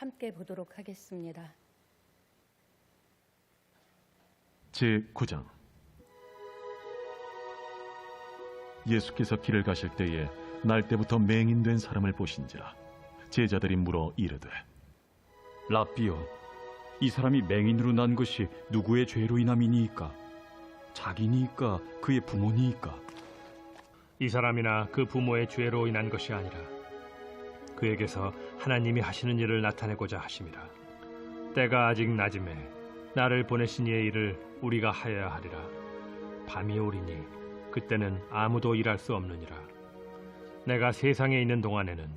함께 보도록 하겠습니다. 제9장. 예수께서 길을 가실 때에 날 때부터 맹인된 사람을 보신지라. 제자들이 물어 이르되, 라삐요, 이 사람이 맹인으로 난 것이 누구의 죄로 인함이니이까? 자기니이까 그의 부모니이까? 이 사람이나 그 부모의 죄로 인한 것이 아니라 그에게서 하나님이 하시는 일을 나타내고자 하심이라. 때가 아직 낮음에 나를 보내신 이의 일을 우리가 하여야 하리라. 밤이 오리니 그때는 아무도 일할 수 없느니라. 내가 세상에 있는 동안에는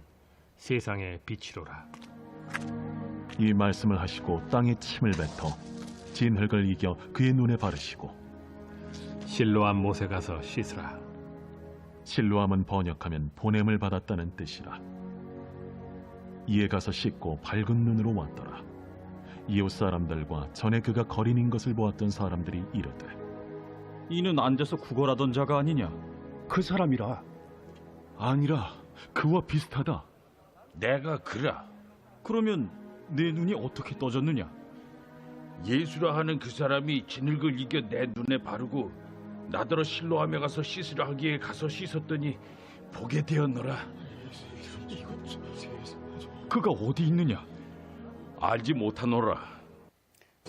세상의 빛이로라. 이 말씀을 하시고 땅에 침을 뱉어 진흙을 이겨 그의 눈에 바르시고, 실로암 못에 가서 씻으라. 실로암은 번역하면 보냄을 받았다는 뜻이라. 이에 가서 씻고 밝은 눈으로 왔더라. 이웃 사람들과 전에 그가 거린인 것을 보았던 사람들이 이르되, 이는 앉아서 구걸하던 자가 아니냐? 그 사람이라. 아니라 그와 비슷하다. 내가 그라. 그러면 내 눈이 어떻게 떠졌느냐? 예수라 하는 그 사람이 진흙을 이겨 내 눈에 바르고 나더러 실로암에 가서 씻으라 하기에 가서 씻었더니 보게 되었노라. 그가 어디 있느냐? 알지 못하노라.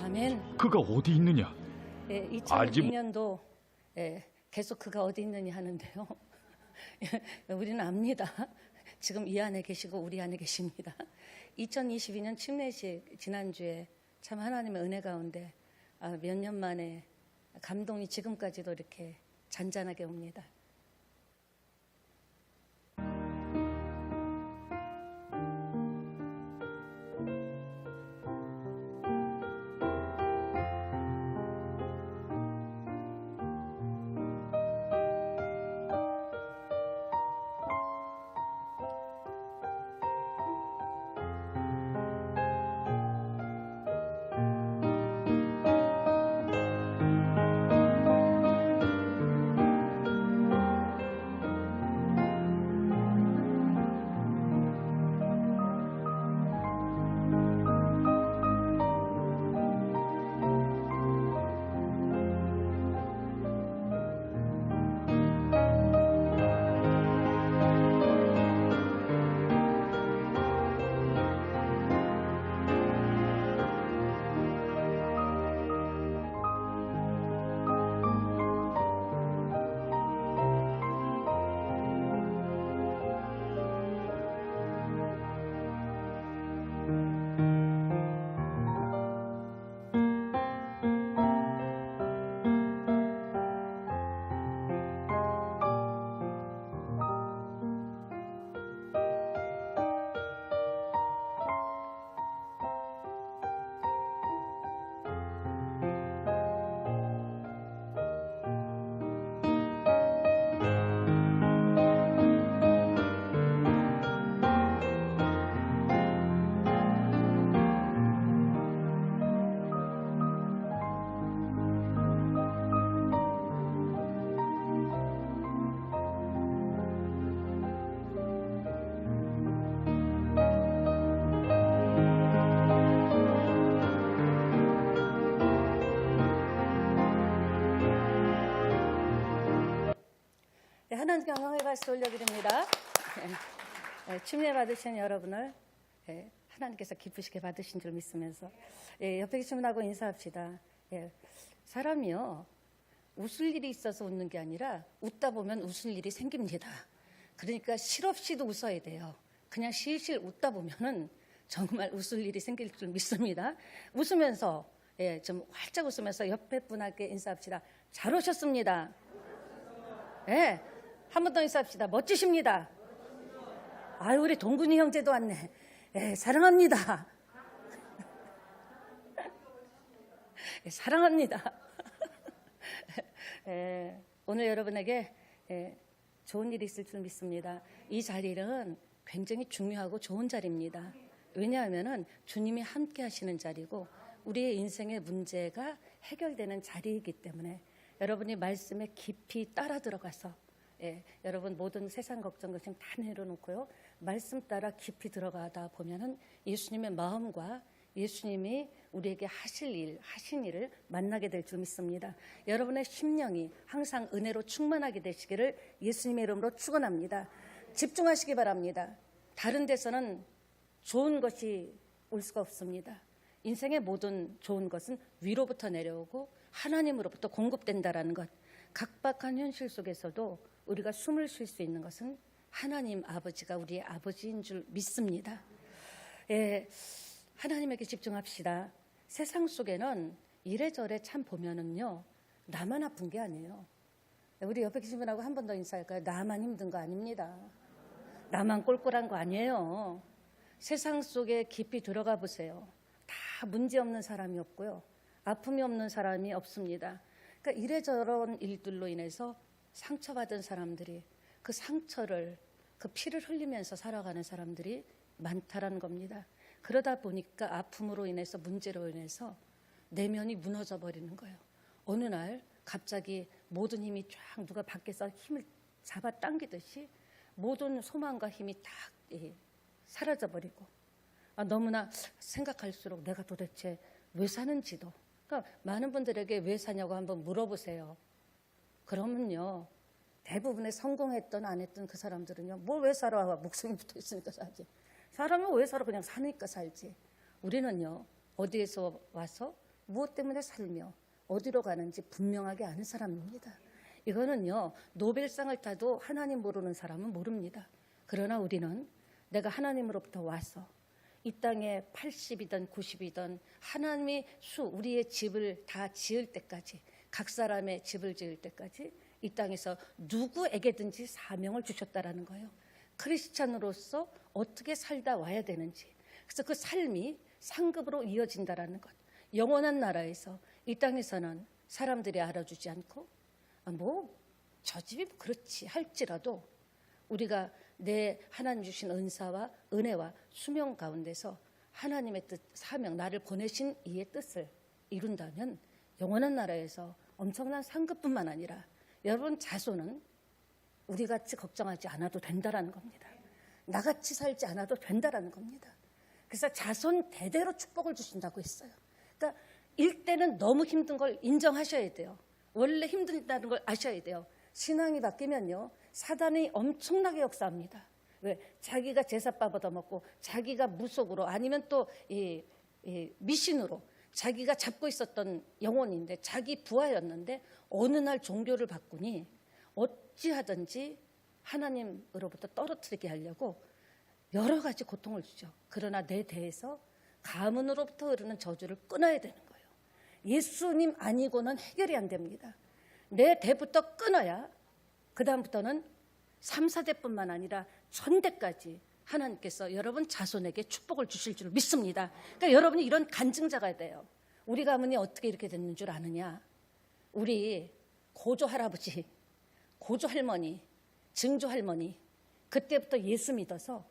아멘. 그가 어디 있느냐? 2002년도 계속 그가 어디 있느냐 하는데요. 우리는 압니다. 지금 이 안에 계시고 우리 안에 계십니다. 2022년 침례식 지난주에 참 하나님의 은혜 가운데 몇 년 만에 감동이 지금까지도 이렇게 잔잔하게 옵니다. 하나님께 영광의 박수 올려드립니다. 침례 받으신 여러분을 하나님께서 기쁘시게 받으신 줄 믿으면서 옆에 계신 분하고 인사합시다. 사람이요, 웃을 일이 있어서 웃는 게 아니라 웃다 보면 웃을 일이 생깁니다. 그러니까 실없이도 웃어야 돼요. 그냥 실실 웃다 보면은 정말 웃을 일이 생길 줄 믿습니다. 웃으면서 좀 활짝 웃으면서 옆에 분에게 인사합시다. 잘 오셨습니다. 한 번 더 인사합시다. 멋지십니다. 아유, 우리 동근이 형제도 왔네. 사랑합니다. 사랑합니다. 오늘 여러분에게 좋은 일이 있을 줄 믿습니다. 이 자리는 굉장히 중요하고 좋은 자리입니다. 왜냐하면 주님이 함께 하시는 자리고 우리의 인생의 문제가 해결되는 자리이기 때문에 여러분이 말씀에 깊이 따라 들어가서 여러분 모든 세상 걱정 걱정 다 내려놓고요. 말씀 따라 깊이 들어가다 보면은 예수님의 마음과 예수님이 우리에게 하신 일을 만나게 될 줄 믿습니다. 여러분의 심령이 항상 은혜로 충만하게 되시기를 예수님의 이름으로 축원합니다. 집중하시기 바랍니다. 다른 데서는 좋은 것이 올 수가 없습니다. 인생의 모든 좋은 것은 위로부터 내려오고 하나님으로부터 공급된다라는 것. 각박한 현실 속에서도 우리가 숨을 쉴 수 있는 것은 하나님 아버지가 우리의 아버지인 줄 믿습니다. 하나님에게 집중합시다. 세상 속에는 이래저래 참 보면은요, 나만 아픈 게 아니에요. 우리 옆에 계신 분하고 한 번 더 인사할까요? 나만 힘든 거 아닙니다. 나만 꼴꼴한 거 아니에요. 세상 속에 깊이 들어가 보세요. 다 문제 없는 사람이 없고요. 아픔이 없는 사람이 없습니다. 그러니까 이래저런 일들로 인해서 상처받은 사람들이 그 상처를, 그 피를 흘리면서 살아가는 사람들이 많다라는 겁니다. 그러다 보니까 아픔으로 인해서, 문제로 인해서 내면이 무너져 버리는 거예요. 어느 날 갑자기 모든 힘이 쫙 누가 밖에서 힘을 잡아 당기듯이 모든 소망과 힘이 딱 사라져 버리고, 너무나 생각할수록 내가 도대체 왜 사는지도. 그러니까 많은 분들에게 왜 사냐고 한번 물어보세요. 그러면요, 대부분의 성공했던 안 했던 그 사람들은요, 뭐 왜 살아? 목숨이 붙어 있으니까 살지. 사람은 왜 살아? 그냥 사니까 살지. 우리는요, 어디에서 와서 무엇 때문에 살며 어디로 가는지 분명하게 아는 사람입니다. 이거는요, 노벨상을 타도 하나님 모르는 사람은 모릅니다. 그러나 우리는 내가 하나님으로부터 와서 이 땅에 80이든 90이든 하나님이 우리의 집을 다 지을 때까지, 각 사람의 집을 지을 때까지 이 땅에서 누구에게든지 사명을 주셨다라는 거예요. 크리스찬으로서 어떻게 살다 와야 되는지. 그래서 그 삶이 상급으로 이어진다라는 것. 영원한 나라에서 이 땅에서는 사람들이 알아주지 않고 저 집이 그렇지 할지라도 우리가 내 하나님 주신 은사와 은혜와 수명 가운데서 하나님의 뜻, 사명, 나를 보내신 이의 뜻을 이룬다면 영원한 나라에서 엄청난 상급뿐만 아니라 여러분 자손은 우리같이 걱정하지 않아도 된다라는 겁니다. 나같이 살지 않아도 된다라는 겁니다. 그래서 자손 대대로 축복을 주신다고 했어요. 그러니까 일대는 너무 힘든 걸 인정하셔야 돼요. 원래 힘들다는 걸 아셔야 돼요. 신앙이 바뀌면요, 사단이 엄청나게 역사합니다. 왜? 자기가 제사밥 얻어먹고 자기가 무속으로 아니면 또 미신으로 자기가 잡고 있었던 영혼인데, 자기 부하였는데 어느 날 종교를 바꾸니 어찌하든지 하나님으로부터 떨어뜨리게 하려고 여러 가지 고통을 주죠. 그러나 내 대에서 가문으로부터 흐르는 저주를 끊어야 되는 거예요. 예수님 아니고는 해결이 안 됩니다. 내 대부터 끊어야 그 다음부터는 3, 4대뿐만 아니라 천대까지 하나님께서 여러분 자손에게 축복을 주실 줄 믿습니다. 그러니까 여러분이 이런 간증자가 돼요. 우리 가문이 어떻게 이렇게 됐는 줄 아느냐? 우리 고조 할아버지, 고조 할머니, 증조 할머니 그때부터 예수 믿어서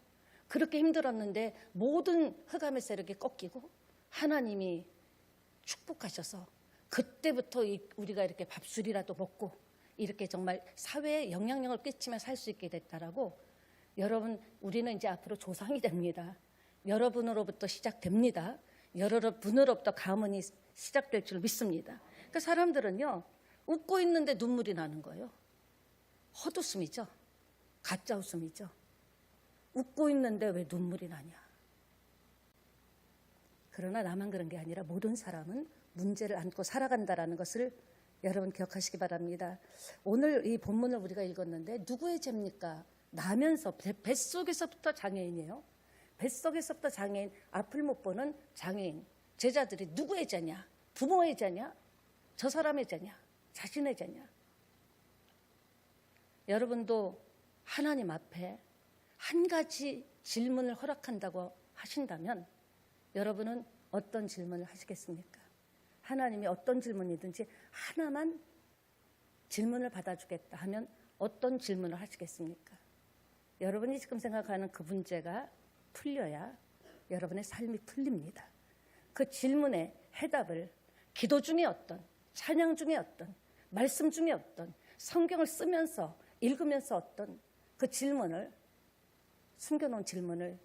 그렇게 힘들었는데 모든 흑암의 세력이 꺾이고 하나님이 축복하셔서 그때부터 우리가 이렇게 밥술이라도 먹고 이렇게 정말 사회에 영향력을 끼치며 살 수 있게 됐다라고. 여러분, 우리는 이제 앞으로 조상이 됩니다. 여러분으로부터 시작됩니다. 여러분으로부터 가문이 시작될 줄 믿습니다. 그러니까 사람들은요, 웃고 있는데 눈물이 나는 거예요. 헛웃음이죠. 가짜 웃음이죠. 웃고 있는데 왜 눈물이 나냐. 그러나 나만 그런 게 아니라 모든 사람은 문제를 안고 살아간다라는 것을 여러분 기억하시기 바랍니다. 오늘 이 본문을 우리가 읽었는데 누구의 죄입니까? 나면서 뱃속에서부터 장애인이에요. 뱃속에서부터 장애인, 앞을 못 보는 장애인. 제자들이 누구의 죄냐? 부모의 죄냐? 저 사람의 죄냐? 자신의 죄냐? 여러분도 하나님 앞에 한 가지 질문을 허락한다고 하신다면 여러분은 어떤 질문을 하시겠습니까? 하나님이 어떤 질문이든지 하나만 질문을 받아주겠다 하면 어떤 질문을 하시겠습니까? 여러분이 지금 생각하는 그 문제가 풀려야 여러분의 삶이 풀립니다. 그 질문의 해답을 기도 중에 어떤, 찬양 중에 어떤, 말씀 중에 어떤, 성경을 쓰면서 읽으면서 어떤 그 질문을 숨겨놓은 질문을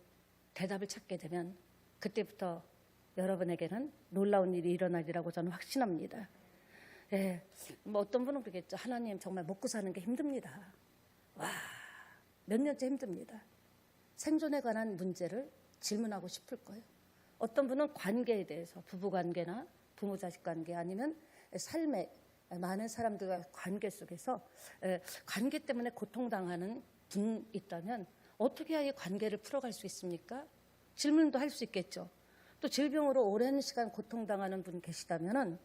대답을 찾게 되면 그때부터 여러분에게는 놀라운 일이 일어나리라고 저는 확신합니다. 예, 뭐 어떤 분은 그러겠죠. 하나님 정말 먹고 사는 게 힘듭니다. 와, 몇 년째 힘듭니다. 생존에 관한 문제를 질문하고 싶을 거예요. 어떤 분은 관계에 대해서 부부관계나 부모자식 관계 아니면 삶의 많은 사람들과 관계 속에서 관계 때문에 고통당하는 분 있다면 어떻게 해야 이 관계를 풀어갈 수 있습니까? 질문도 할 수 있겠죠. 또 질병으로 오랜 시간 고통당하는 분 계시다면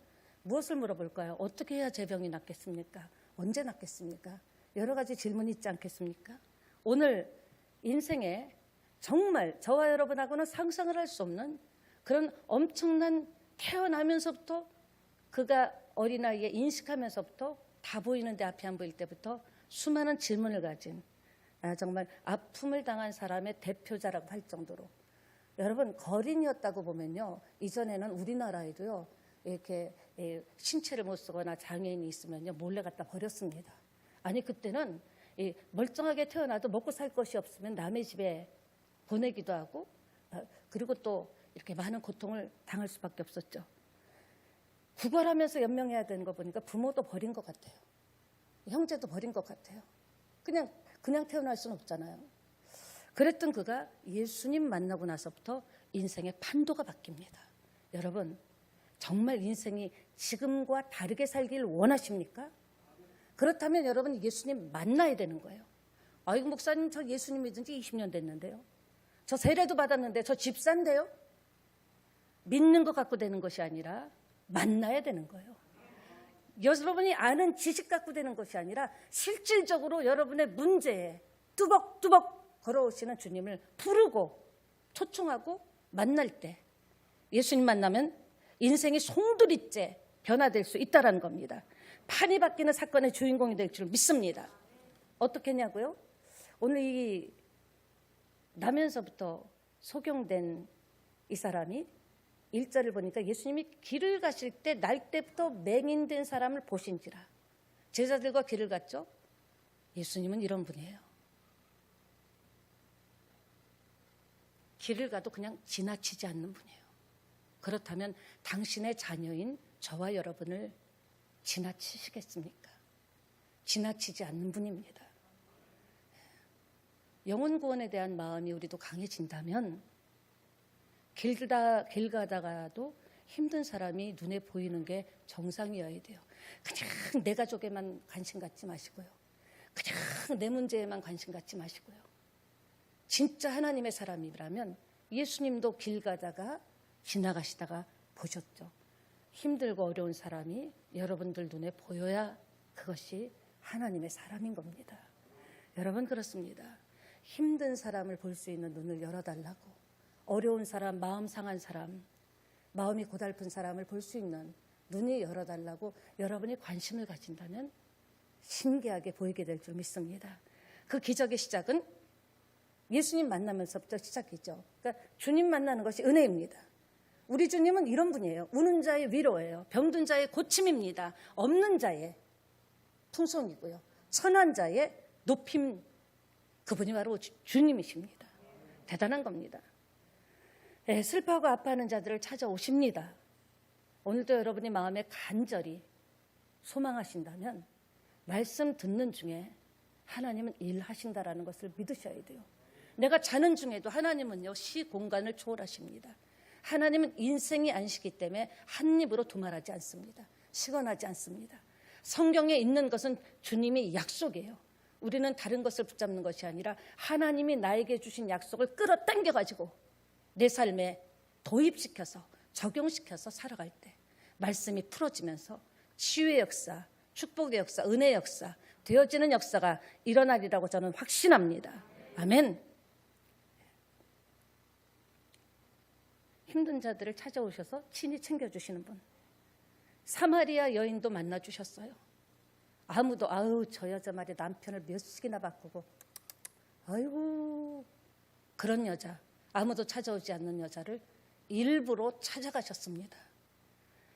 무엇을 물어볼까요? 어떻게 해야 제 병이 낫겠습니까? 언제 낫겠습니까? 여러 가지 질문이 있지 않겠습니까? 오늘 인생에 정말 저와 여러분하고는 상상을 할 수 없는 그런 엄청난 태어나면서부터 그가 어린아이에 인식하면서부터 다 보이는데 앞이 안 보일 때부터 수많은 질문을 가진 정말 아픔을 당한 사람의 대표자라고 할 정도로 여러분 거린이었다고 보면요. 이전에는 우리나라에도요. 이렇게 신체를 못 쓰거나 장애인이 있으면요. 몰래 갖다 버렸습니다. 아니 그때는 멀쩡하게 태어나도 먹고 살 것이 없으면 남의 집에 보내기도 하고 그리고 또 이렇게 많은 고통을 당할 수밖에 없었죠. 구걸하면서 연명해야 되는 거 보니까 부모도 버린 것 같아요. 형제도 버린 것 같아요. 그냥 태어날 수는 없잖아요. 그랬던 그가 예수님 만나고 나서부터 인생의 판도가 바뀝니다. 여러분 정말 인생이 지금과 다르게 살길 원하십니까? 그렇다면 여러분 예수님 만나야 되는 거예요. 아이고 목사님 저 예수님 믿은 지 20년 됐는데요. 저 세례도 받았는데 저 집사인데요. 믿는 것 갖고 되는 것이 아니라 만나야 되는 거예요. 여러분이 아는 지식 갖고 되는 것이 아니라 실질적으로 여러분의 문제에 뚜벅뚜벅 걸어오시는 주님을 부르고 초청하고 만날 때 예수님 만나면 인생이 송두리째 변화될 수 있다는 겁니다. 판이 바뀌는 사건의 주인공이 될 줄 믿습니다. 어떻게 했냐고요? 오늘 이 나면서부터 소경된 이 사람이 1절을 보니까 예수님이 길을 가실 때 날 때부터 맹인된 사람을 보신지라. 제자들과 길을 갔죠. 예수님은 이런 분이에요. 길을 가도 그냥 지나치지 않는 분이에요. 그렇다면 당신의 자녀인 저와 여러분을 지나치시겠습니까? 지나치지 않는 분입니다. 영혼 구원에 대한 마음이 우리도 강해진다면 길 가다가도 힘든 사람이 눈에 보이는 게 정상이어야 돼요. 그냥 내 가족에만 관심 갖지 마시고요. 그냥 내 문제에만 관심 갖지 마시고요. 진짜 하나님의 사람이라면 예수님도 길 가다가 지나가시다가 보셨죠. 힘들고 어려운 사람이 여러분들 눈에 보여야 그것이 하나님의 사람인 겁니다. 여러분 그렇습니다. 힘든 사람을 볼 수 있는 눈을 열어달라고. 어려운 사람, 마음 상한 사람, 마음이 고달픈 사람을 볼 수 있는 눈이 열어달라고 여러분이 관심을 가진다면 신기하게 보이게 될 줄 믿습니다. 그 기적의 시작은 예수님 만나면서부터 시작이죠. 그러니까 주님 만나는 것이 은혜입니다. 우리 주님은 이런 분이에요. 우는 자의 위로예요. 병든 자의 고침입니다. 없는 자의 풍성이고요. 선한 자의 높임, 그분이 바로 주님이십니다. 대단한 겁니다. 네, 슬퍼하고 아파하는 자들을 찾아오십니다. 오늘도 여러분이 마음에 간절히 소망하신다면 말씀 듣는 중에 하나님은 일하신다라는 것을 믿으셔야 돼요. 내가 자는 중에도 하나님은요 시 공간을 초월하십니다. 하나님은 인생이 안시기 때문에 한 입으로 두말하지 않습니다. 시건하지 않습니다. 성경에 있는 것은 주님이 약속이에요. 우리는 다른 것을 붙잡는 것이 아니라 하나님이 나에게 주신 약속을 끌어당겨가지고 내 삶에 도입시켜서 적용시켜서 살아갈 때 말씀이 풀어지면서 치유의 역사, 축복의 역사, 은혜의 역사, 되어지는 역사가 일어나리라고 저는 확신합니다. 아멘. 힘든 자들을 찾아오셔서 친히 챙겨주시는 분. 사마리아 여인도 만나주셨어요. 아무도 저 여자 말이야 남편을 몇씩이나 바꾸고 아이고 그런 여자, 아무도 찾아오지 않는 여자를 일부러 찾아가셨습니다.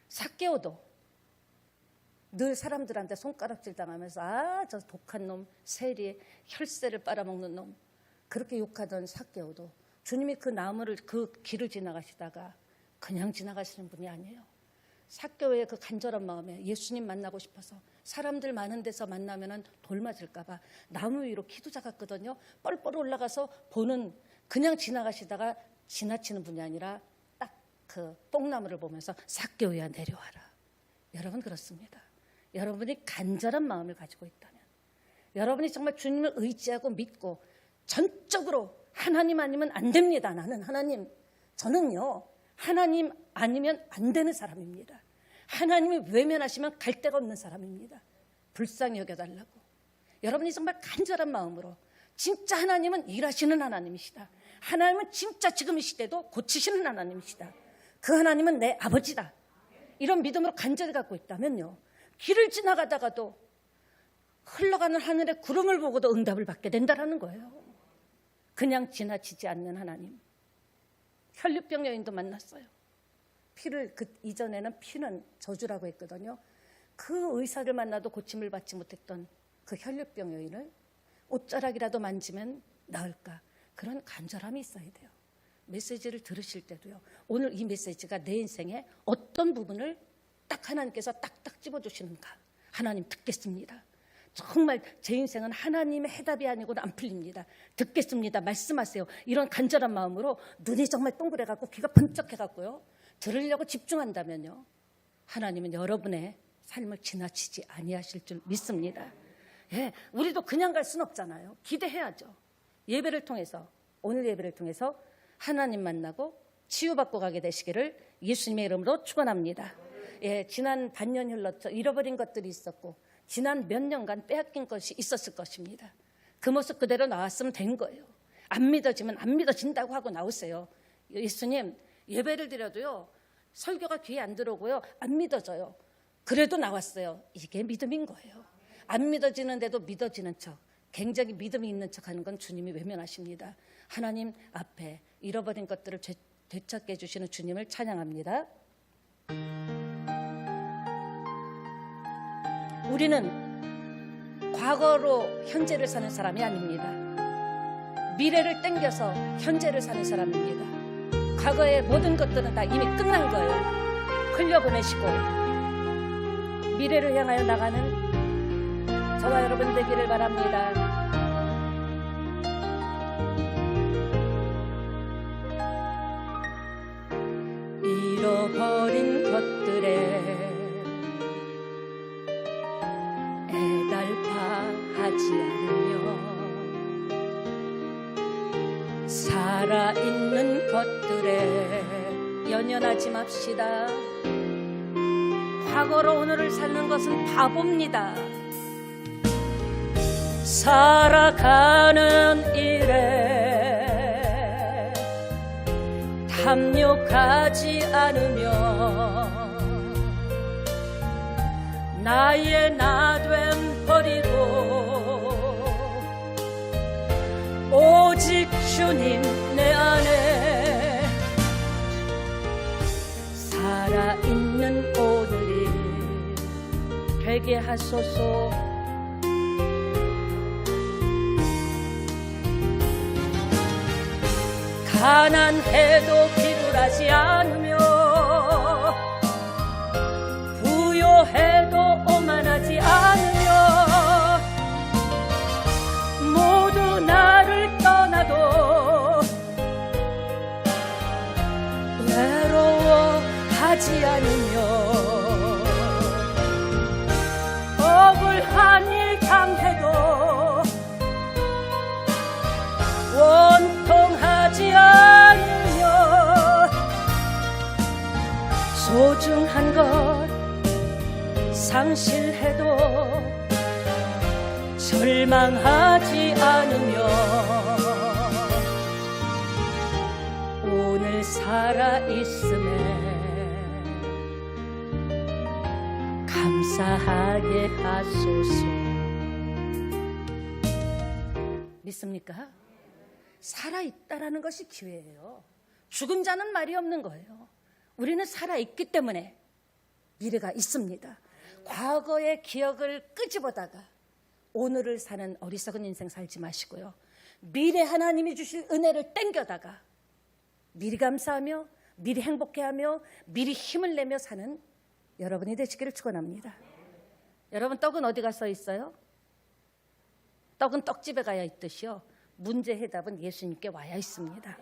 삭개오도 늘 사람들한테 손가락질 당하면서 저 독한 놈, 세리, 혈세를 빨아먹는 놈, 그렇게 욕하던 삭개오도 주님이 그 나무를 그 길을 지나가시다가 그냥 지나가시는 분이 아니에요. 삭개오의 그 간절한 마음에 예수님 만나고 싶어서 사람들 많은 데서 만나면은 돌 맞을까 봐 나무 위로 키도 작았거든요. 뻘뻘 올라가서 보는, 그냥 지나가시다가 지나치는 분이 아니라 딱 그 뽕나무를 보면서 삭개오야 내려와라. 여러분 그렇습니다. 여러분이 간절한 마음을 가지고 있다면, 여러분이 정말 주님을 의지하고 믿고 전적으로 하나님 아니면 안 됩니다. 나는 하나님, 저는요 하나님 아니면 안 되는 사람입니다. 하나님이 외면하시면 갈 데가 없는 사람입니다. 불쌍히 여겨달라고. 여러분이 정말 간절한 마음으로, 진짜 하나님은 일하시는 하나님이시다. 하나님은 진짜 지금 이 시대도 고치시는 하나님이시다. 그 하나님은 내 아버지다. 이런 믿음으로 간절히 갖고 있다면요, 길을 지나가다가도 흘러가는 하늘의 구름을 보고도 응답을 받게 된다는 거예요. 그냥 지나치지 않는 하나님. 혈류병 여인도 만났어요. 피를, 그 이전에는 피는 저주라고 했거든요. 그 의사를 만나도 고침을 받지 못했던 그 혈류병 여인을 옷자락이라도 만지면 나을까, 그런 간절함이 있어야 돼요. 메시지를 들으실 때도요, 오늘 이 메시지가 내 인생의 어떤 부분을 딱 하나님께서 딱딱 집어주시는가, 하나님 듣겠습니다. 정말 제 인생은 하나님의 해답이 아니고는 안 풀립니다. 듣겠습니다. 말씀하세요. 이런 간절한 마음으로 눈이 정말 동그래갖고 귀가 번쩍해갖고요, 들으려고 집중한다면요, 하나님은 여러분의 삶을 지나치지 아니하실 줄 믿습니다. 예, 우리도 그냥 갈 수는 없잖아요. 기대해야죠. 예배를 통해서, 오늘 예배를 통해서 하나님 만나고 치유받고 가게 되시기를 예수님의 이름으로 축원합니다. 예, 지난 반년 흘렀죠. 잃어버린 것들이 있었고 지난 몇 년간 빼앗긴 것이 있었을 것입니다. 그 모습 그대로 나왔으면 된 거예요. 안 믿어지면 안 믿어진다고 하고 나오세요. 예수님, 예배를 드려도요, 설교가 귀에 안 들어오고요, 안 믿어져요. 그래도 나왔어요. 이게 믿음인 거예요. 안 믿어지는데도 믿어지는 척, 굉장히 믿음이 있는 척하는 건 주님이 외면하십니다. 하나님 앞에 잃어버린 것들을 되찾게 해주시는 주님을 찬양합니다. 우리는 과거로 현재를 사는 사람이 아닙니다. 미래를 땡겨서 현재를 사는 사람입니다. 과거의 모든 것들은 다 이미 끝난 거예요. 흘려보내시고 미래를 향하여 나가는 저와 여러분 되기를 바랍니다. 잃어버린 것들에 애달파하지 않으며 살아있는 것들에 연연하지 맙시다. 과거로 오늘을 사는 것은 바보입니다. 살아가는 일에 탐욕하지 않으며 나의 나됨 버리고 오직 주님 내 안에 살아있는 오늘이 되게 하소서. 가난해도 비굴하지 않으며 부요해도 오만하지 않으며 모두 나를 떠나도 외로워하지 않으며 억울한 일 당해도 원통하지 않으며 소중한 것 상실해도 절망하지 않으며 오늘 살아있음에 감사하게 하소서. 믿습니까? 살아있다라는 것이 기회예요. 죽은 자는 말이 없는 거예요. 우리는 살아있기 때문에 미래가 있습니다. 과거의 기억을 끄집어다가 오늘을 사는 어리석은 인생 살지 마시고요, 미래 하나님이 주실 은혜를 땡겨다가 미리 감사하며 미리 행복해하며 미리 힘을 내며 사는 여러분이 되시기를 축원합니다. 여러분, 떡은 어디 가서 있어요? 떡은 떡집에 가야 있듯이요. 문제 해답은 예수님께 와야 있습니다.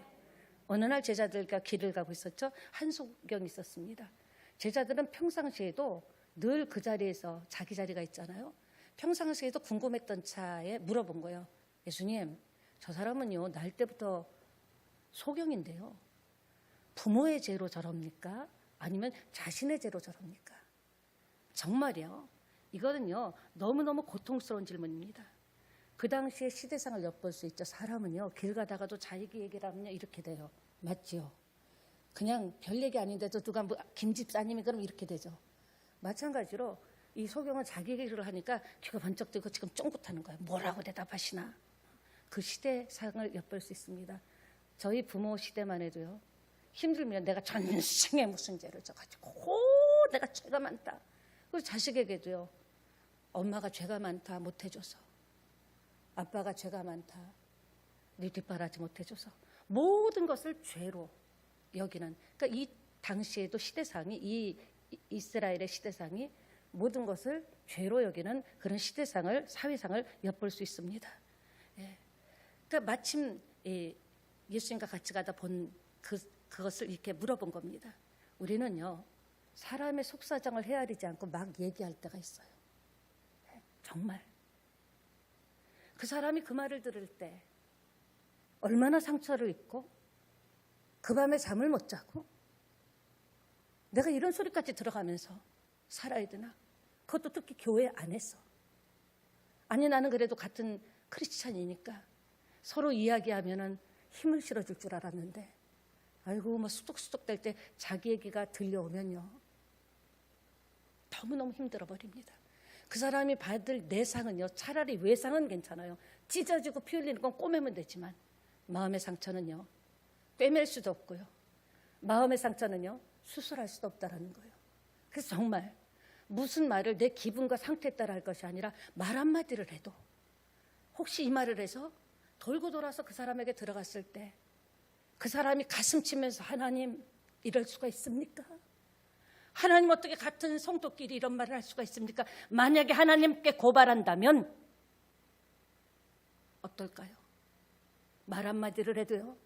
어느 날 제자들과 길을 가고 있었죠. 한소경이 있었습니다. 제자들은 평상시에도 늘 그 자리에서 자기 자리가 있잖아요. 평상시에도 궁금했던 차에 물어본 거예요. 예수님, 저 사람은요 날 때부터 소경인데요. 부모의 죄로 저럽니까? 아니면 자신의 죄로 저럽니까? 정말이요. 이거는요 너무너무 고통스러운 질문입니다. 그 당시에 시대상을 엿볼 수 있죠. 사람은요 길 가다가도 자기 얘기를 하면 이렇게 돼요. 맞지요? 그냥 별 얘기 아닌데도 누가 뭐 김집사님이 그럼 이렇게 되죠. 마찬가지로 이 소경은 자기 얘기를 하니까 귀가 번쩍 뜨고 지금 쫑긋하는 거예요. 뭐라고 대답하시나. 그 시대상을 엿볼 수 있습니다. 저희 부모 시대만 해도요. 힘들면 내가 전생에 무슨 죄를 져가지고 내가 죄가 많다. 그리고 자식에게도요. 엄마가 죄가 많다 못해줘서, 아빠가 죄가 많다 네 뒷바라지 못해줘서, 모든 것을 죄로 여기는, 그러니까 이 당시에도 시대상이, 이 이스라엘의 시대상이 모든 것을 죄로 여기는 그런 시대상을, 사회상을 엿볼 수 있습니다. 예. 그러니까 마침 예수님과 같이 가다 본 그것을 이렇게 물어본 겁니다. 우리는요 사람의 속사정을 헤아리지 않고 막 얘기할 때가 있어요. 예. 정말 그 사람이 그 말을 들을 때 얼마나 상처를 입고 그 밤에 잠을 못 자고 내가 이런 소리까지 들어가면서 살아야 되나? 그것도 특히 교회 안에서. 아니 나는 그래도 같은 크리스찬이니까 서로 이야기하면은 힘을 실어줄 줄 알았는데 아이고 뭐 수덕수덕 될 때 자기 얘기가 들려오면요 너무너무 힘들어 버립니다. 그 사람이 받을 내상은요 차라리 외상은 괜찮아요. 찢어지고 피 흘리는 건 꼬매면 되지만 마음의 상처는요 꿰맬 수도 없고요. 마음의 상처는요 수술할 수도 없다라는 거예요. 그래서 정말 무슨 말을 내 기분과 상태에 따라 할 것이 아니라 말 한마디를 해도 혹시 이 말을 해서 돌고 돌아서 그 사람에게 들어갔을 때 그 사람이 가슴 치면서 하나님 이럴 수가 있습니까? 하나님 어떻게 같은 성도끼리 이런 말을 할 수가 있습니까? 만약에 하나님께 고발한다면 어떨까요? 말 한마디를 해도요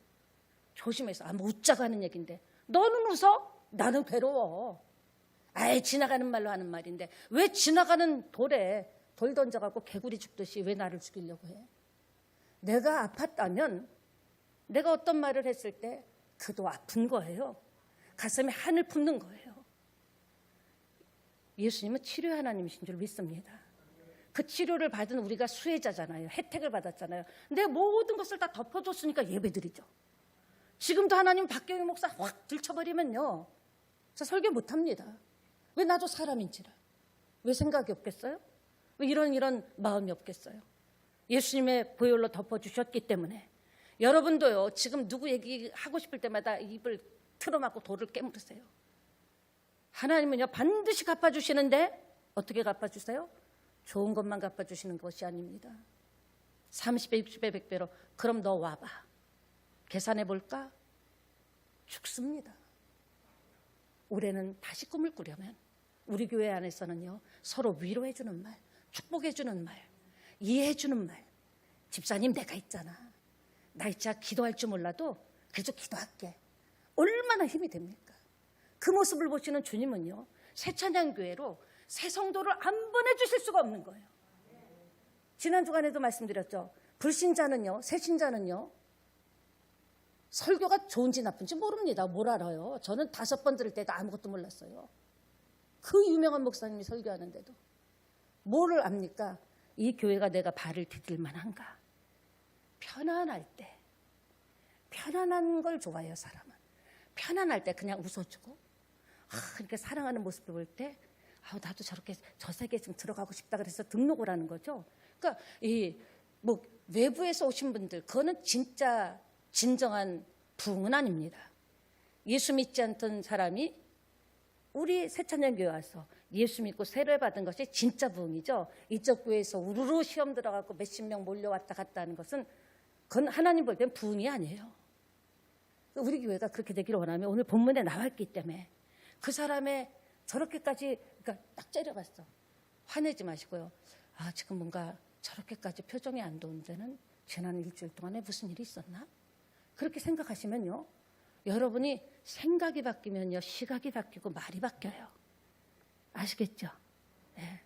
조심해서, 뭐 웃자고 하는 얘기인데 너는 웃어? 나는 괴로워. 아예 지나가는 말로 하는 말인데 왜 지나가는 돌에 돌 던져갖고 개구리 죽듯이 왜 나를 죽이려고 해? 내가 아팠다면 내가 어떤 말을 했을 때 그도 아픈 거예요. 가슴에 한을 품는 거예요. 예수님은 치료의 하나님이신 줄 믿습니다. 그 치료를 받은 우리가 수혜자잖아요. 혜택을 받았잖아요. 내 모든 것을 다 덮어줬으니까 예배드리죠. 지금도 하나님 박경희 목사 확 들쳐버리면요 저 설교 못합니다. 왜? 나도 사람인지라. 왜 생각이 없겠어요? 왜 이런 마음이 없겠어요? 예수님의 보혈로 덮어주셨기 때문에. 여러분도요 지금 누구 얘기하고 싶을 때마다 입을 틀어막고 돌을 깨물으세요. 하나님은요 반드시 갚아주시는데 어떻게 갚아주세요? 좋은 것만 갚아주시는 것이 아닙니다. 30배, 60배, 100배로. 그럼 너 와봐. 계산해 볼까? 죽습니다. 올해는 다시 꿈을 꾸려면 우리 교회 안에서는요 서로 위로해주는 말, 축복해주는 말, 이해해주는 말. 집사님 내가 있잖아. 나 진짜 기도할 줄 몰라도 그래도 기도할게. 얼마나 힘이 됩니까? 그 모습을 보시는 주님은요 새찬양교회로 새 성도를 안 보내주실 수가 없는 거예요. 지난 주간에도 말씀드렸죠. 불신자는요, 새신자는요 설교가 좋은지 나쁜지 모릅니다. 뭘 알아요? 저는 5번 들을 때도 아무것도 몰랐어요. 그 유명한 목사님이 설교하는데도 뭐를 압니까? 이 교회가 내가 발을 디딜 만한가? 편안할 때, 편안한 걸 좋아해요. 사람은 편안할 때 그냥 웃어주고 이렇게 사랑하는 모습을 볼 때 나도 저렇게 저 세계에 좀 들어가고 싶다 그래서 등록을 하는 거죠. 그러니까 뭐 외부에서 오신 분들 그거는 진짜 진정한 부흥은 아닙니다. 예수 믿지 않던 사람이 우리 새찬양교회 와서 예수 믿고 세례받은 것이 진짜 부흥이죠. 이쪽 교회에서 우르르 시험 들어가고 몇십 명 몰려왔다 갔다 하는 것은 그건 하나님 볼 땐 부흥이 아니에요. 우리 교회가 그렇게 되기를 원하면 오늘 본문에 나와 있기 때문에 그 사람의 저렇게까지 그러니까 딱 째려봤어. 화내지 마시고요. 아, 지금 뭔가 저렇게까지 표정이 안 좋은 데는 지난 일주일 동안에 무슨 일이 있었나? 그렇게 생각하시면요. 여러분이 생각이 바뀌면요. 시각이 바뀌고 말이 바뀌어요. 아시겠죠? 네.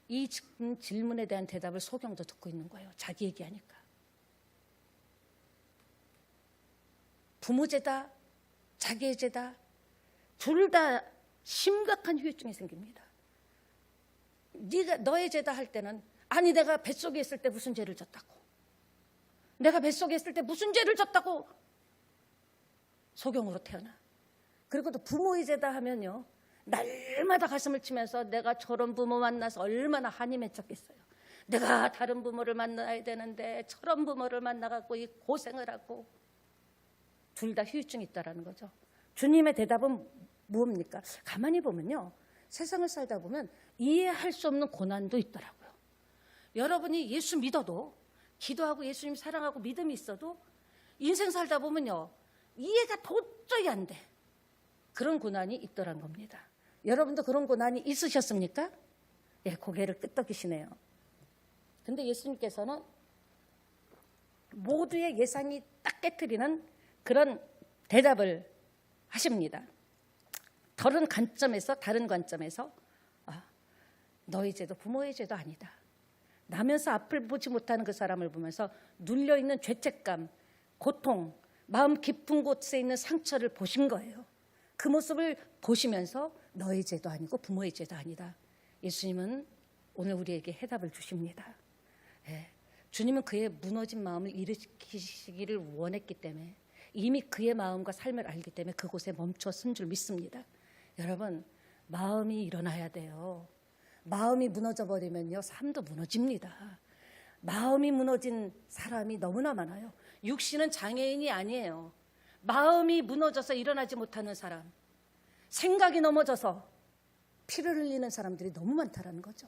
이 질문에 대한 대답을 소경도 듣고 있는 거예요. 자기 얘기하니까. 부모 죄다, 자기의 죄다, 둘 다 심각한 후유증이 생깁니다. 네가 너의 죄다 할 때는 아니 내가 뱃속에 있을 때 무슨 죄를 졌다고. 내가 뱃속에 있을 때 무슨 죄를 졌다고 소경으로 태어나. 그리고 또 부모의 죄다 하면요. 날마다 가슴을 치면서 내가 저런 부모 만나서 얼마나 한이 맺혔겠어요. 내가 다른 부모를 만나야 되는데 저런 부모를 만나갖고 이 고생을 하고 둘 다 후유증이 있다라는 거죠. 주님의 대답은 무엇입니까? 가만히 보면요. 세상을 살다 보면 이해할 수 없는 고난도 있더라고요. 여러분이 예수 믿어도 기도하고 예수님 사랑하고 믿음이 있어도 인생 살다 보면요. 이해가 도저히 안 돼. 그런 고난이 있더란 겁니다. 여러분도 그런 고난이 있으셨습니까? 예, 고개를 끄덕이시네요. 근데 예수님께서는 모두의 예상이 딱 깨트리는 그런 대답을 하십니다. 다른 관점에서 너의 죄도 부모의 죄도 아니다. 나면서 앞을 보지 못하는 그 사람을 보면서 눌려있는 죄책감, 고통, 마음 깊은 곳에 있는 상처를 보신 거예요. 그 모습을 보시면서 너의 죄도 아니고 부모의 죄도 아니다. 예수님은 오늘 우리에게 해답을 주십니다. 예, 주님은 그의 무너진 마음을 일으키시기를 원했기 때문에 이미 그의 마음과 삶을 알기 때문에 그곳에 멈춰 쓴 줄 믿습니다. 여러분, 마음이 일어나야 돼요. 마음이 무너져 버리면요, 삶도 무너집니다. 마음이 무너진 사람이 너무나 많아요. 육신은 장애인이 아니에요. 마음이 무너져서 일어나지 못하는 사람, 생각이 넘어져서 피를 흘리는 사람들이 너무 많다라는 거죠.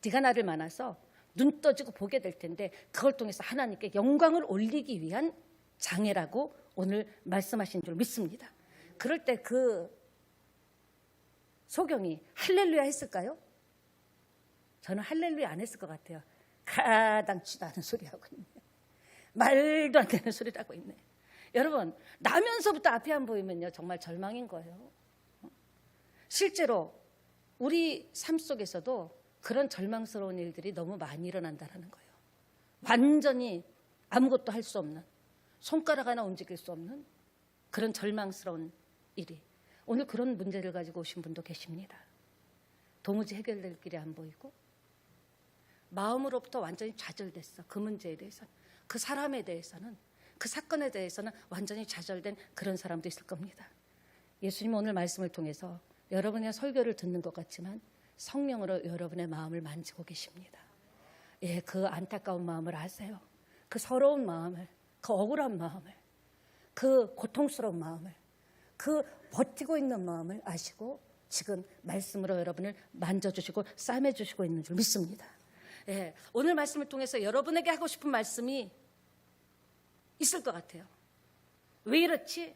네가 나를 만나서 눈 떠지고 보게 될 텐데 그걸 통해서 하나님께 영광을 올리기 위한 장애라고 오늘 말씀하신 줄 믿습니다. 그럴 때 그 소경이 할렐루야 했을까요? 저는 할렐루야 안 했을 것 같아요. 가당치도 않은 소리 하고 있네. 말도 안 되는 소리를 하고 있네. 여러분, 나면서부터 앞이 안 보이면요 정말 절망인 거예요. 실제로 우리 삶 속에서도 그런 절망스러운 일들이 너무 많이 일어난다는 거예요. 완전히 아무것도 할 수 없는, 손가락 하나 움직일 수 없는 그런 절망스러운 일이. 오늘 그런 문제를 가지고 오신 분도 계십니다. 도무지 해결될 길이 안 보이고 마음으로부터 완전히 좌절됐어. 그 문제에 대해서는, 그 사람에 대해서는, 그 사건에 대해서는 완전히 좌절된 그런 사람도 있을 겁니다. 예수님 오늘 말씀을 통해서 여러분의 설교를 듣는 것 같지만 성령으로 여러분의 마음을 만지고 계십니다. 예, 그 안타까운 마음을 아세요. 그 서러운 마음을, 그 억울한 마음을, 그 고통스러운 마음을, 그 버티고 있는 마음을 아시고 지금 말씀으로 여러분을 만져주시고 싸매주시고 있는 줄 믿습니다. 예, 오늘 말씀을 통해서 여러분에게 하고 싶은 말씀이 있을 것 같아요. 왜 이렇지?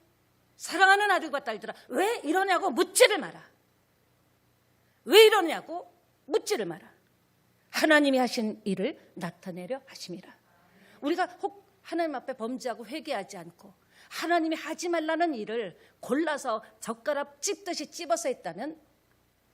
사랑하는 아들과 딸들아, 왜 이러냐고 묻지를 마라. 왜 이러냐고 묻지를 마라. 하나님이 하신 일을 나타내려 하심이라. 우리가 혹 하나님 앞에 범죄하고 회개하지 않고 하나님이 하지 말라는 일을 골라서 젓가락 찝듯이 찝어서 했다면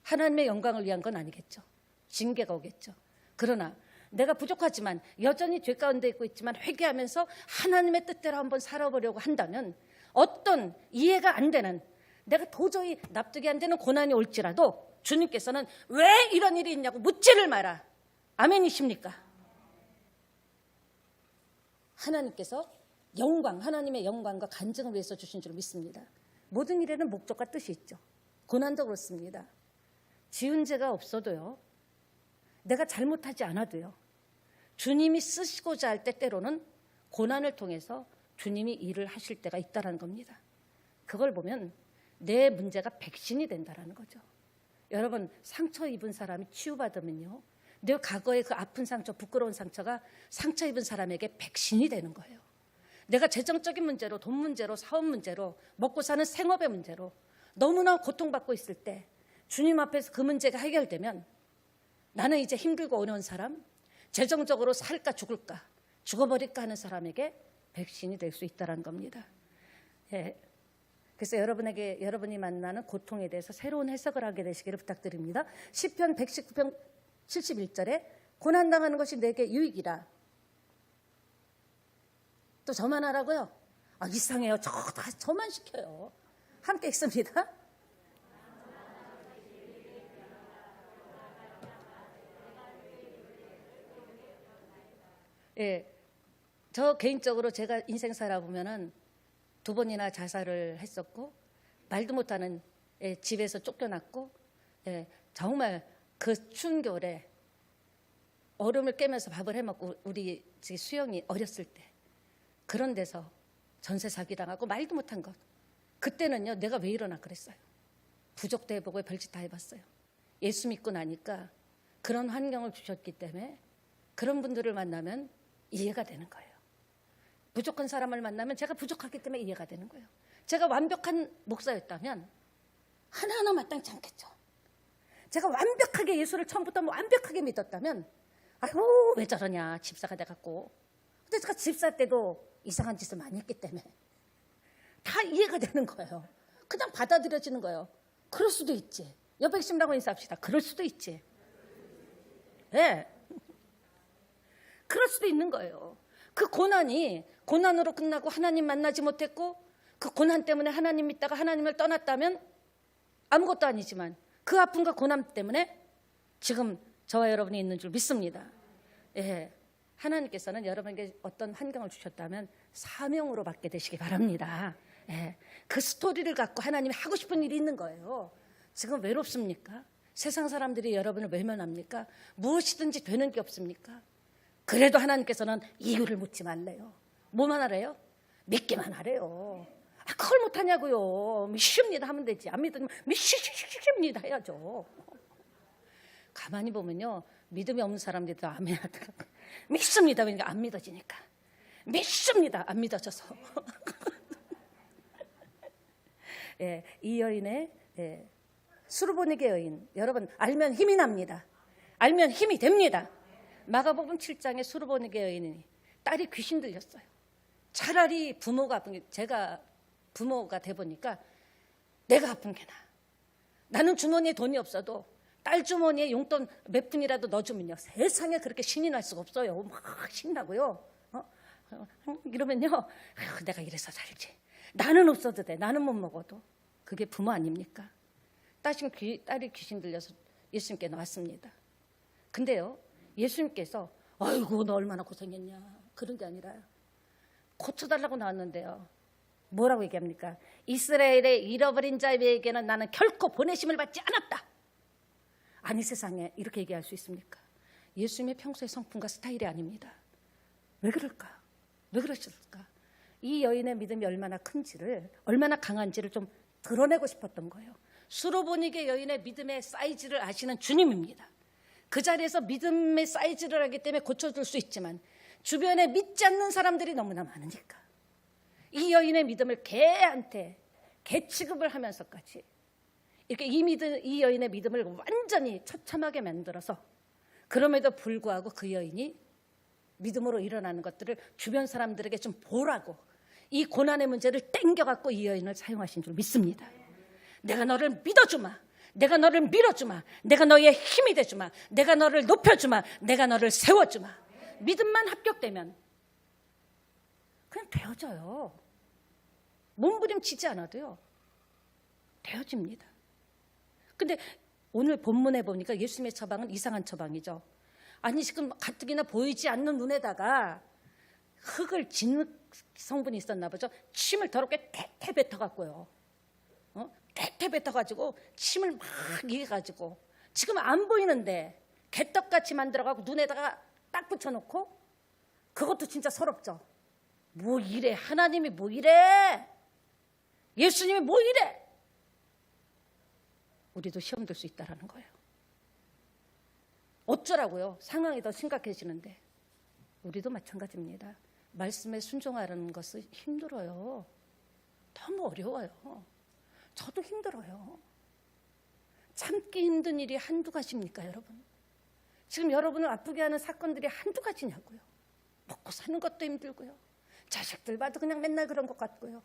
하나님의 영광을 위한 건 아니겠죠. 징계가 오겠죠. 그러나 내가 부족하지만 여전히 죄 가운데 있고 있지만 회개하면서 하나님의 뜻대로 한번 살아보려고 한다면 어떤 이해가 안 되는, 내가 도저히 납득이 안 되는 고난이 올지라도 주님께서는 왜 이런 일이 있냐고 묻지를 마라. 아멘이십니까? 하나님께서 하나님의 영광과 간증을 위해서 주신 줄 믿습니다. 모든 일에는 목적과 뜻이 있죠. 고난도 그렇습니다. 지은 죄가 없어도요, 내가 잘못하지 않아도요, 주님이 쓰시고자 할 때 때로는 고난을 통해서 주님이 일을 하실 때가 있다는 겁니다. 그걸 보면 내 문제가 백신이 된다는 거죠. 여러분 상처 입은 사람이 치유받으면요, 내 과거의 그 아픈 상처, 부끄러운 상처가 상처 입은 사람에게 백신이 되는 거예요. 내가 재정적인 문제로, 돈 문제로, 사업 문제로, 먹고 사는 생업의 문제로 너무나 고통받고 있을 때 주님 앞에서 그 문제가 해결되면 나는 이제 힘들고 어려운 사람, 재정적으로 살까 죽을까, 죽어버릴까 하는 사람에게 백신이 될 수 있다는 겁니다. 예. 그래서 여러분이 만나는 고통에 대해서 새로운 해석을 하게 되시기를 부탁드립니다. 시편 119편 71절에 고난당하는 것이 내게 유익이라. 또 저만 하라고요? 아, 이상해요. 저만 시켜요. 함께 읽습니다. 예, 저 개인적으로 제가 인생 살아보면은 2번이나 자살을 했었고, 말도 못하는, 집에서 쫓겨났고, 정말 그 추운 겨울에 얼음을 깨면서 밥을 해먹고, 우리 수영이 어렸을 때 그런 데서 전세 사기당하고 말도 못한 것. 그때는요, 내가 왜 이러나 그랬어요. 부적도 해보고 별짓 다 해봤어요. 예수 믿고 나니까 그런 환경을 주셨기 때문에 그런 분들을 만나면 이해가 되는 거예요. 부족한 사람을 만나면 제가 부족하기 때문에 이해가 되는 거예요. 제가 완벽한 목사였다면 하나하나 마땅치 않겠죠. 제가 완벽하게 예수를 처음부터 완벽하게 믿었다면 아이고 왜 저러냐, 집사가 돼갖고. 근데 제가 집사 때도 이상한 짓을 많이 했기 때문에 다 이해가 되는 거예요. 그냥 받아들여지는 거예요. 그럴 수도 있지. 옆에 계신다고 인사합시다. 그럴 수도 있지. 네. 그럴 수도 있는 거예요. 그 고난이 고난으로 끝나고 하나님 만나지 못했고 그 고난 때문에 하나님 믿다가 하나님을 떠났다면 아무것도 아니지만 그 아픔과 고난 때문에 지금 저와 여러분이 있는 줄 믿습니다. 예, 하나님께서는 여러분에게 어떤 환경을 주셨다면 사명으로 받게 되시기 바랍니다. 예, 그 스토리를 갖고 하나님이 하고 싶은 일이 있는 거예요. 지금 외롭습니까? 세상 사람들이 여러분을 외면합니까? 무엇이든지 되는 게 없습니까? 그래도 하나님께서는 이유를 묻지 말래요. 뭐만 하래요? 믿기만 하래요. 아, 그걸 못하냐고요. 믿습니다 하면 되지. 안 믿으면 믿습니다 해야죠. 가만히 보면요, 믿음이 없는 사람들도 아멘 하더라고요. 믿습니다. 그러니까 안 믿어지니까. 믿습니다. 안 믿어져서. 예, 이 여인의 수르보니게 여인, 여러분 알면 힘이 납니다. 알면 힘이 됩니다. 마가복음 7장에 수르보니게 여인이 딸이 귀신 들렸어요. 차라리 부모가 아픈 게, 제가 부모가 돼 보니까 내가 아픈 게 나아. 나는 주머니에 돈이 없어도 딸 주머니에 용돈 몇 푼이라도 넣어주면요, 세상에 그렇게 신이 날 수가 없어요. 막 신나고요. 이러면요, 내가 이래서 살지. 나는 없어도 돼. 나는 못 먹어도. 그게 부모 아닙니까? 딸이 귀신 들려서 예수님께 나왔습니다. 근데요, 예수님께서 아이고 너 얼마나 고생했냐 그런 게 아니라 고쳐달라고 나왔는데요, 뭐라고 얘기합니까? 이스라엘의 잃어버린 자에게는 나는 결코 보내심을 받지 않았다. 아니 세상에 이렇게 얘기할 수 있습니까? 예수님의 평소의 성품과 스타일이 아닙니다. 왜 그럴까? 왜 그러실까? 이 여인의 믿음이 얼마나 큰지를, 얼마나 강한지를 좀 드러내고 싶었던 거예요. 수르보니게 여인의 믿음의 사이즈를 아시는 주님입니다. 그 자리에서 믿음의 사이즈를 하기 때문에 고쳐줄 수 있지만 주변에 믿지 않는 사람들이 너무나 많으니까 이 여인의 믿음을 개한테 개 취급을 하면서까지 이렇게 이 여인의 믿음을 완전히 처참하게 만들어서, 그럼에도 불구하고 그 여인이 믿음으로 일어나는 것들을 주변 사람들에게 좀 보라고 이 고난의 문제를 땡겨갖고 이 여인을 사용하신 줄 믿습니다. 내가 너를 믿어주마. 내가 너를 밀어주마. 내가 너의 힘이 돼주마. 내가 너를 높여주마. 내가 너를 세워주마. 믿음만 합격되면 그냥 되어져요. 몸부림치지 않아도요, 되어집니다. 근데 오늘 본문에 보니까 예수님의 처방은 이상한 처방이죠. 아니 지금 가뜩이나 보이지 않는 눈에다가 흙을 짓는 성분이 있었나 보죠. 침을 더럽게 태태 뱉어갖고요, 태태 뱉어가지고 침을 막 이겨가지고 지금 안 보이는데 개떡같이 만들어가고 눈에다가 딱 붙여놓고, 그것도 진짜 서럽죠. 뭐 이래, 하나님이 뭐 이래, 예수님이 뭐 이래. 우리도 시험 들 수 있다라는 거예요. 어쩌라고요? 상황이 더 심각해지는데. 우리도 마찬가지입니다. 말씀에 순종하는 것은 힘들어요. 너무 어려워요. 저도 힘들어요. 참기 힘든 일이 한두 가지입니까, 여러분? 지금 여러분을 아프게 하는 사건들이 한두 가지냐고요. 먹고 사는 것도 힘들고요. 자식들 봐도 그냥 맨날 그런 것 같고요.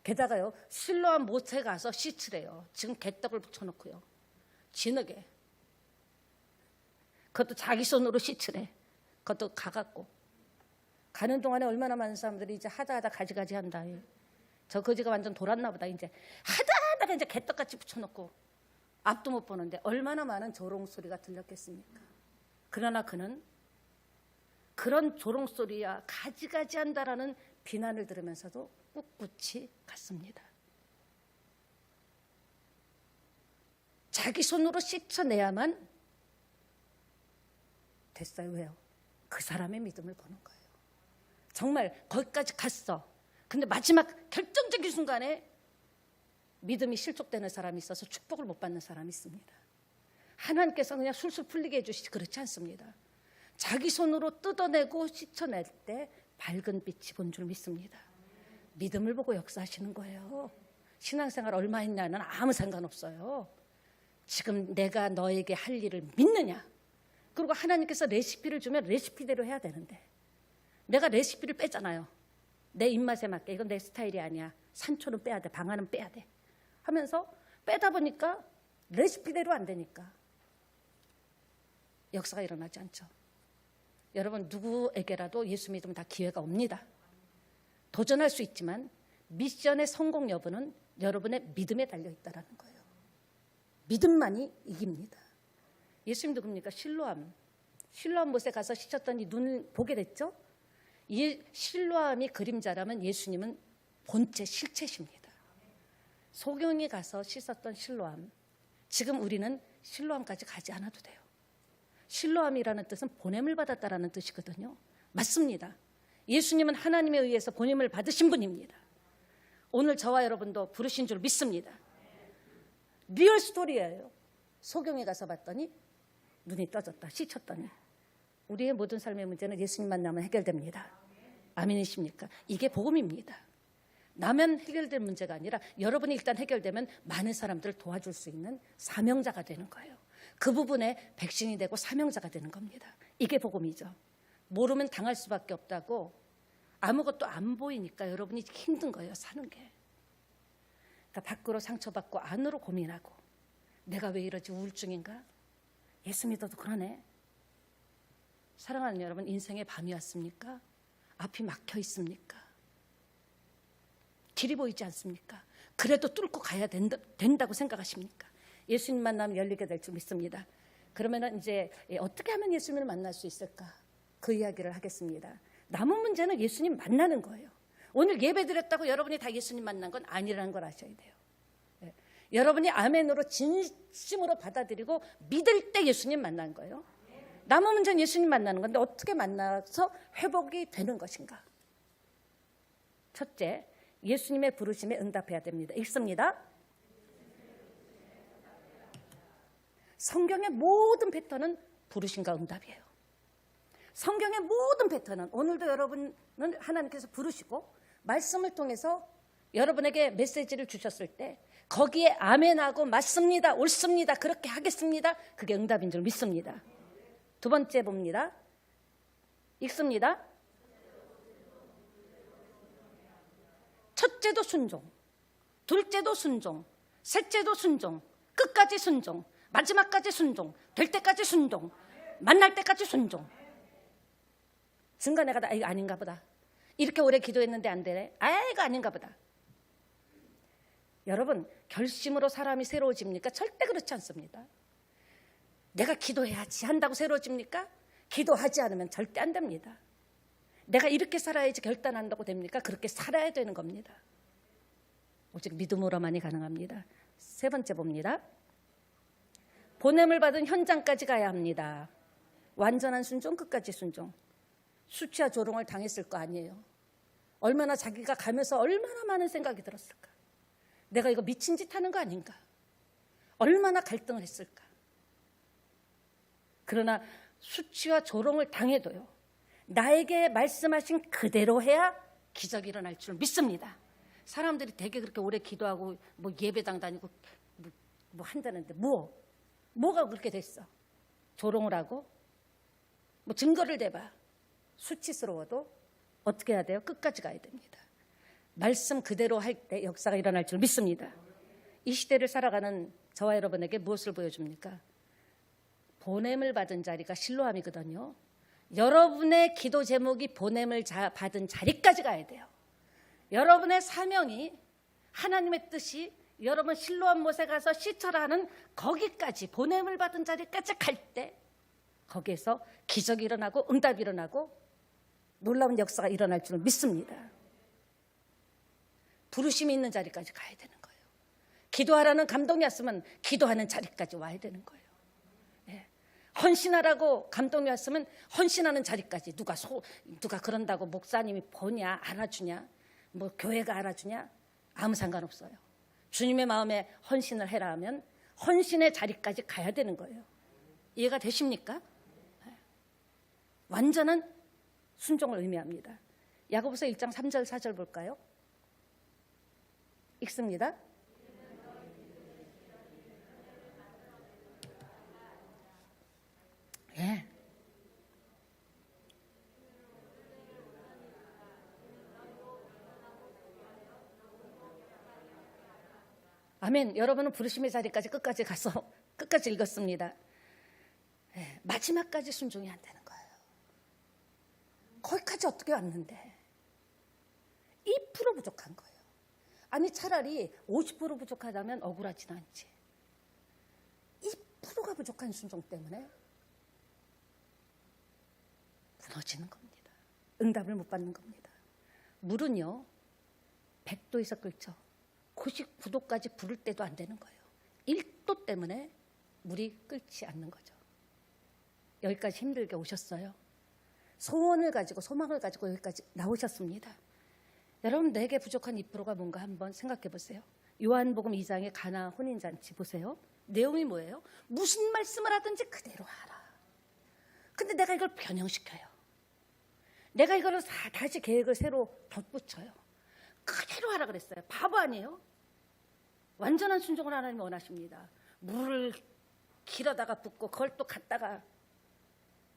게다가요, 실로암 못에 가서 씻으래요. 지금 개떡을 붙여놓고요. 진흙에. 그것도 자기 손으로 씻으래. 그것도 가갖고. 가는 동안에 얼마나 많은 사람들이 이제 하다 가지가지 한다. 저 거지가 완전 돌았나 보다. 이제 하다가 이제 개떡같이 붙여놓고 앞도 못 보는데 얼마나 많은 조롱 소리가 들렸겠습니까? 그러나 그는 그런 조롱 소리야 가지가지 한다라는 비난을 들으면서도 꿋꿋이 갔습니다. 자기 손으로 씻어내야만 됐어요. 왜요? 그 사람의 믿음을 보는 거예요. 정말 거기까지 갔어. 근데 마지막 결정적인 순간에 믿음이 실족되는 사람이 있어서 축복을 못 받는 사람이 있습니다. 하나님께서 그냥 술술 풀리게 해주시지 그렇지 않습니다. 자기 손으로 뜯어내고 씻어낼 때 밝은 빛이 본 줄 믿습니다. 믿음을 보고 역사하시는 거예요. 신앙생활 얼마 했냐는 아무 상관없어요. 지금 내가 너에게 할 일을 믿느냐. 그리고 하나님께서 레시피를 주면 레시피대로 해야 되는데 내가 레시피를 빼잖아요. 내 입맛에 맞게 이건 내 스타일이 아니야. 산초는 빼야 돼. 방아는 빼야 돼. 하면서 빼다 보니까 레시피대로 안 되니까 역사가 일어나지 않죠. 여러분 누구에게라도 예수 믿으면 다 기회가 옵니다. 도전할 수 있지만 미션의 성공 여부는 여러분의 믿음에 달려있다는 거예요. 믿음만이 이깁니다. 예수님 누굽니까? 실로암 못에 가서 씻었더니 눈을 보게 됐죠. 이 실로암이 그림자라면 예수님은 본체 실체십니다. 소경이 가서 씻었던 실로암, 지금 우리는 실로암까지 가지 않아도 돼요. 실로암이라는 뜻은 보냄을 받았다라는 뜻이거든요. 맞습니다. 예수님은 하나님에 의해서 보냄을 받으신 분입니다. 오늘 저와 여러분도 부르신 줄 믿습니다. 리얼 스토리예요. 소경에 가서 봤더니 눈이 떠졌다. 씻었더니. 우리의 모든 삶의 문제는 예수님 만나면 해결됩니다. 아멘이십니까? 이게 복음입니다. 나면 해결될 문제가 아니라 여러분이 일단 해결되면 많은 사람들을 도와줄 수 있는 사명자가 되는 거예요. 그 부분에 백신이 되고 사명자가 되는 겁니다. 이게 복음이죠. 모르면 당할 수밖에 없다고 아무것도 안 보이니까 여러분이 힘든 거예요. 사는 게. 그러니까 밖으로 상처받고 안으로 고민하고 내가 왜 이러지? 우울증인가? 예수 믿어도 그러네. 사랑하는 여러분, 인생의 밤이 왔습니까? 앞이 막혀 있습니까? 길이 보이지 않습니까? 그래도 뚫고 가야 된다고 생각하십니까? 예수님 만나면 열리게 될 줄 믿습니다. 그러면 이제 어떻게 하면 예수님을 만날 수 있을까? 그 이야기를 하겠습니다. 남은 문제는 예수님 만나는 거예요. 오늘 예배 드렸다고 여러분이 다 예수님 만난 건 아니라는 걸 아셔야 돼요. 여러분이 아멘으로 진심으로 받아들이고 믿을 때 예수님 만난 거예요. 남은 문제는 예수님 만나는 건데 어떻게 만나서 회복이 되는 것인가? 첫째, 예수님의 부르심에 응답해야 됩니다. 읽습니다. 성경의 모든 패턴은 부르심과 응답이에요. 성경의 모든 패턴은 오늘도 여러분은 하나님께서 부르시고 말씀을 통해서 여러분에게 메시지를 주셨을 때 거기에 아멘하고 맞습니다, 옳습니다, 그렇게 하겠습니다. 그게 응답인 줄 믿습니다. 두 번째 봅니다. 읽습니다. 첫째도 순종, 둘째도 순종, 셋째도 순종, 끝까지 순종, 마지막까지 순종, 될 때까지 순종, 만날 때까지 순종. 중간에 가다 이거 아닌가 보다. 이렇게 오래 기도했는데 안 되네. 이거 아닌가 보다. 여러분, 결심으로 사람이 새로워집니까? 절대 그렇지 않습니다. 내가 기도해야지 한다고 새로워집니까? 기도하지 않으면 절대 안 됩니다. 내가 이렇게 살아야지 결단한다고 됩니까? 그렇게 살아야 되는 겁니다. 오직 믿음으로만이 가능합니다. 세 번째 봅니다. 보냄을 받은 현장까지 가야 합니다. 완전한 순종, 끝까지 순종. 수치와 조롱을 당했을 거 아니에요. 얼마나 자기가 가면서 얼마나 많은 생각이 들었을까. 내가 이거 미친 짓 하는 거 아닌가? 얼마나 갈등을 했을까? 그러나 수치와 조롱을 당해도요, 나에게 말씀하신 그대로 해야 기적이 일어날 줄 믿습니다. 사람들이 되게 그렇게 오래 기도하고 뭐 예배당 다니고 뭐 한다는데 뭐가 그렇게 됐어? 조롱을 하고 뭐 증거를 대봐. 수치스러워도 어떻게 해야 돼요? 끝까지 가야 됩니다. 말씀 그대로 할 때 역사가 일어날 줄 믿습니다. 이 시대를 살아가는 저와 여러분에게 무엇을 보여줍니까? 보냄을 받은 자리가 실로암이거든요. 여러분의 기도 제목이 보냄을 받은 자리까지 가야 돼요. 여러분의 사명이 하나님의 뜻이 여러분 실로암 못에 가서 씻어라 하는 거기까지 보냄을 받은 자리까지 갈 때 거기에서 기적이 일어나고 응답이 일어나고 놀라운 역사가 일어날 줄 믿습니다. 부르심이 있는 자리까지 가야 되는 거예요. 기도하라는 감동이 왔으면 기도하는 자리까지 와야 되는 거예요. 네. 헌신하라고 감동이 왔으면 헌신하는 자리까지 누가 그런다고 목사님이 보냐 알아주냐 뭐 교회가 알아주냐 아무 상관없어요. 주님의 마음에 헌신을 해라 하면 헌신의 자리까지 가야 되는 거예요. 이해가 되십니까? 네. 완전한 순종을 의미합니다. 야고보서 1장 3절 4절 볼까요? 읽습니다. 예. 아멘. 여러분은 부르심의 자리까지 끝까지 가서 끝까지 읽었습니다. 예. 마지막까지 순종이 안 되는 거예요. 거기까지 어떻게 왔는데 2% 부족한 거예요. 아니 차라리 50% 부족하다면 억울하진 않지. 2%가 부족한 순종 때문에 무너지는 겁니다. 응답을 못 받는 겁니다. 물은요 100도에서 끓죠. 99도까지 부를 때도 안 되는 거예요. 1도 때문에 물이 끓지 않는 거죠. 여기까지 힘들게 오셨어요. 소원을 가지고 소망을 가지고 여기까지 나오셨습니다. 여러분 내게 부족한 2%가 뭔가 한번 생각해 보세요. 요한복음 2장의 가나 혼인잔치 보세요. 내용이 뭐예요? 무슨 말씀을 하든지 그대로 하라. 근데 내가 이걸 변형시켜요. 내가 이걸 다시 계획을 새로 덧붙여요. 그대로 하라 그랬어요. 바보 아니에요? 완전한 순종을 하나님이 원하십니다. 물을 길어다가 붓고 그걸 또 갖다가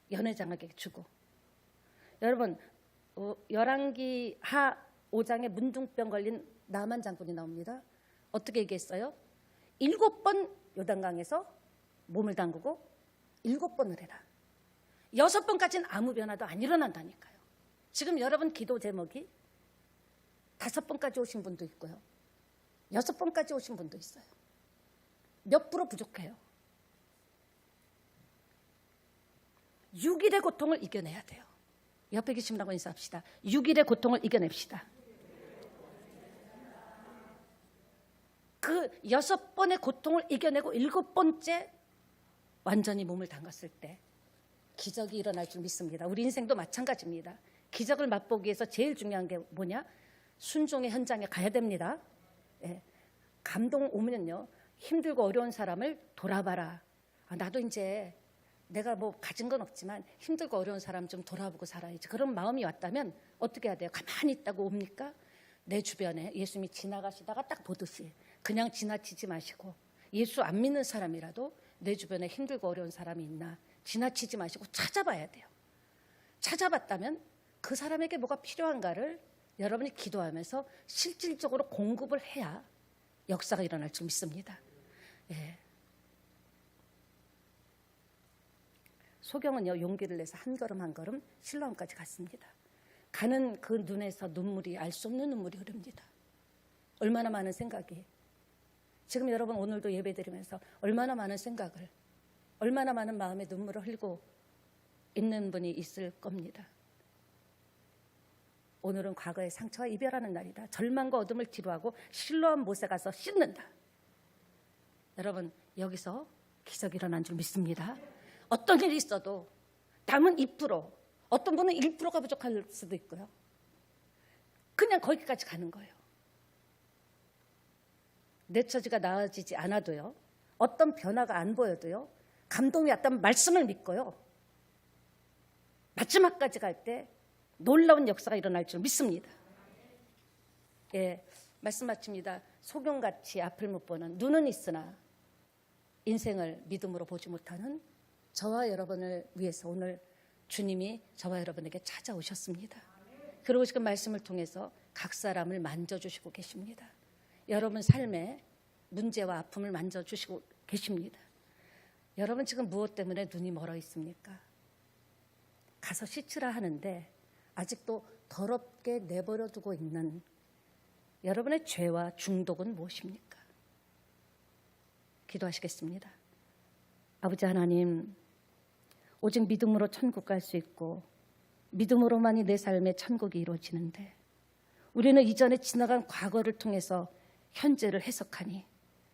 연회장에게 주고. 여러분 열왕기 하 5장에 문둥병 걸린 나만 장군이 나옵니다. 어떻게 얘기했어요? 7번 요단강에서 몸을 담그고 7번을 해라. 6번까지는 아무 변화도 안 일어난다니까요. 지금 여러분 기도 제목이 5번까지 오신 분도 있고요. 6번까지 오신 분도 있어요. 몇 프로 부족해요? 6일의 고통을 이겨내야 돼요. 옆에 계신 분하고 인사합시다. 6일의 고통을 이겨냅시다. 그 6번의 고통을 이겨내고 7번째 완전히 몸을 담갔을 때 기적이 일어날 줄 믿습니다. 우리 인생도 마찬가지입니다. 기적을 맛보기 위해서 제일 중요한 게 뭐냐? 순종의 현장에 가야 됩니다. 예. 감동 오면요 힘들고 어려운 사람을 돌아봐라. 나도 이제 내가 뭐 가진 건 없지만 힘들고 어려운 사람 좀 돌아보고 살아야지. 그런 마음이 왔다면 어떻게 해야 돼요? 가만히 있다고 옵니까? 내 주변에 예수님이 지나가시다가 딱 보듯이 그냥 지나치지 마시고 예수 안 믿는 사람이라도 내 주변에 힘들고 어려운 사람이 있나 지나치지 마시고 찾아봐야 돼요. 찾아봤다면 그 사람에게 뭐가 필요한가를 여러분이 기도하면서 실질적으로 공급을 해야 역사가 일어날 줄 믿습니다. 예. 소경은요 용기를 내서 한 걸음 한 걸음 실로암까지 갔습니다. 가는 그 눈에서 눈물이 알 수 없는 눈물이 흐릅니다. 얼마나 많은 생각이 지금 여러분 오늘도 예배드리면서 얼마나 많은 생각을 얼마나 많은 마음의 눈물을 흘리고 있는 분이 있을 겁니다. 오늘은 과거의 상처와 이별하는 날이다. 절망과 어둠을 뒤로하고 실로암 못에 가서 씻는다. 여러분 여기서 기적이 일어난 줄 믿습니다. 어떤 일이 있어도 남은 2%, 어떤 분은 1%가 부족할 수도 있고요. 그냥 거기까지 가는 거예요. 내 처지가 나아지지 않아도요, 어떤 변화가 안 보여도요, 감동이 왔다면 말씀을 믿고요, 마지막까지 갈 때 놀라운 역사가 일어날 줄 믿습니다. 예, 말씀 마칩니다. 소경같이 앞을 못 보는, 눈은 있으나 인생을 믿음으로 보지 못하는 저와 여러분을 위해서 오늘 주님이 저와 여러분에게 찾아오셨습니다. 그리고 지금 말씀을 통해서 각 사람을 만져주시고 계십니다. 여러분 삶의 문제와 아픔을 만져주시고 계십니다. 여러분 지금 무엇 때문에 눈이 멀어 있습니까? 가서 씻으라 하는데 아직도 더럽게 내버려 두고 있는 여러분의 죄와 중독은 무엇입니까? 기도하시겠습니다. 아버지 하나님, 오직 믿음으로 천국 갈 수 있고 믿음으로만이 내 삶의 천국이 이루어지는데 우리는 이전에 지나간 과거를 통해서 현재를 해석하니